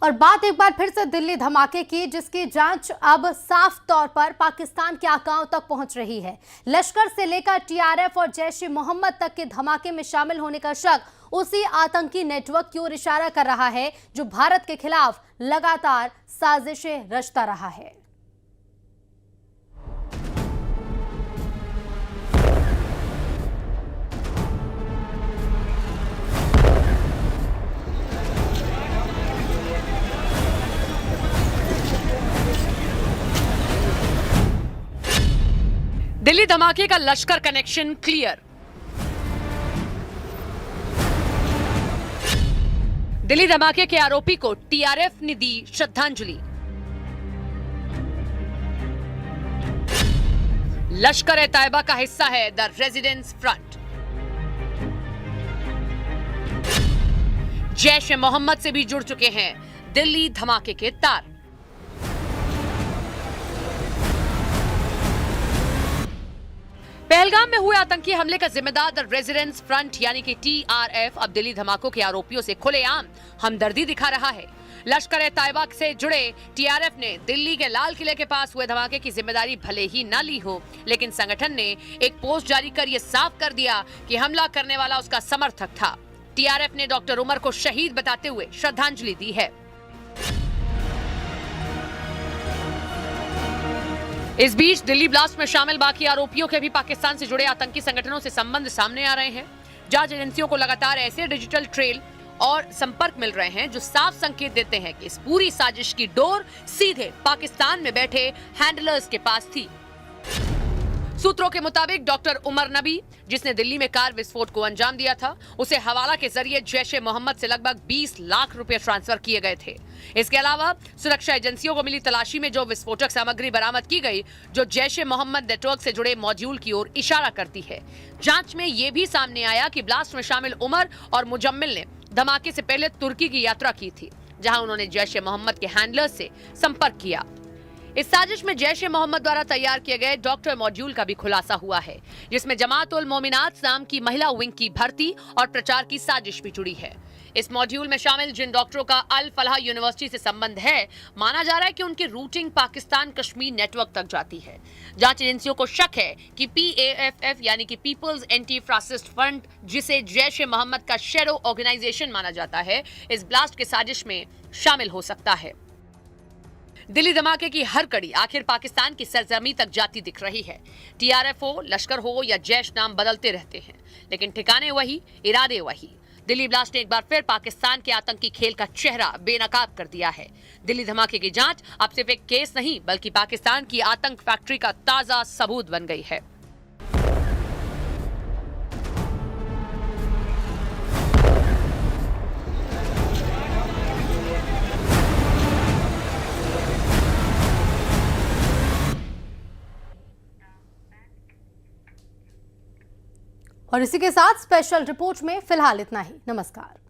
और बात एक बार फिर से दिल्ली धमाके की, जिसकी जांच अब साफ तौर पर पाकिस्तान के आकाओं तक पहुंच रही है। लश्कर से लेकर टीआरएफ और जैश-ए-मोहम्मद तक के धमाके में शामिल होने का शक उसी आतंकी नेटवर्क की ओर इशारा कर रहा है जो भारत के खिलाफ लगातार साजिशें रचता रहा है। दिल्ली धमाके का लश्कर कनेक्शन क्लियर। दिल्ली धमाके के आरोपी को टीआरएफ ने दी श्रद्धांजलि। लश्कर-ए-तैयबा का हिस्सा है द रेजिडेंस फ्रंट। जैश-ए-मोहम्मद से भी जुड़ चुके हैं दिल्ली धमाके के तार। पहलगाम में हुए आतंकी हमले का जिम्मेदार द रेजिडेंस फ्रंट यानी कि टीआरएफ अब दिल्ली धमाकों के आरोपियों से खुलेआम हमदर्दी दिखा रहा है। लश्कर-ए-तैयबा से जुड़े टीआरएफ ने दिल्ली के लाल किले के पास हुए धमाके की जिम्मेदारी भले ही न ली हो, लेकिन संगठन ने एक पोस्ट जारी कर यह साफ कर दिया कि हमला करने वाला उसका समर्थक था। टीआरएफ ने डॉक्टर उमर को शहीद बताते हुए श्रद्धांजलि दी है। इस बीच दिल्ली ब्लास्ट में शामिल बाकी आरोपियों के भी पाकिस्तान से जुड़े आतंकी संगठनों से संबंध सामने आ रहे हैं। जांच एजेंसियों को लगातार ऐसे डिजिटल ट्रेल और संपर्क मिल रहे हैं जो साफ संकेत देते हैं कि इस पूरी साजिश की डोर सीधे पाकिस्तान में बैठे हैंडलर्स के पास थी। सूत्रों के मुताबिक डॉक्टर उमर नबी, जिसने दिल्ली में कार विस्फोट को अंजाम दिया था, उसे हवाला के जरिए जैश-ए-मोहम्मद से लगभग 20 लाख रुपए ट्रांसफर किए गए थे। इसके अलावा सुरक्षा एजेंसियों को मिली तलाशी में जो विस्फोटक सामग्री बरामद की गई, जो जैश-ए-मोहम्मद नेटवर्क से जुड़े मॉड्यूल की ओर इशारा करती है। जांच में यह भी सामने आया कि ब्लास्ट में शामिल उमर और मुजम्मिल ने धमाके से पहले तुर्की की यात्रा की थी, जहां उन्होंने जैश-ए-मोहम्मद के हैंडलर से संपर्क किया। इस साजिश में जैश-ए-मोहम्मद द्वारा तैयार किए गए डॉक्टर मॉड्यूल का भी खुलासा हुआ है, जिसमें जमात-उल-मोमिनात नाम की महिला विंग की भर्ती और प्रचार की साजिश भी जुड़ी है। इस मॉड्यूल में शामिल जिन डॉक्टरों का अल फलाह यूनिवर्सिटी से संबंध है, माना जा रहा है कि उनकी रूटिंग पाकिस्तान कश्मीर नेटवर्क तक जाती है। जांच एजेंसियों को शक है कि पीएएफएफ यानी कि पीपल्स एंटी फासिस्ट फ्रंट, जिसे जैश-ए-मोहम्मद का शैडो ऑर्गेनाइजेशन माना जाता है, इस ब्लास्ट के साजिश में शामिल हो सकता है। दिल्ली धमाके की हर कड़ी आखिर पाकिस्तान की सरजमी तक जाती दिख रही है। टीआरएफ हो, लश्कर हो या जैश, नाम बदलते रहते हैं, लेकिन ठिकाने वही, इरादे वही। दिल्ली ब्लास्ट ने एक बार फिर पाकिस्तान के आतंकी खेल का चेहरा बेनकाब कर दिया है। दिल्ली धमाके की जांच अब सिर्फ एक केस नहीं, बल्कि पाकिस्तान की आतंक फैक्ट्री का ताजा सबूत बन गई है। और इसी के साथ स्पेशल रिपोर्ट में फिलहाल इतना ही। नमस्कार।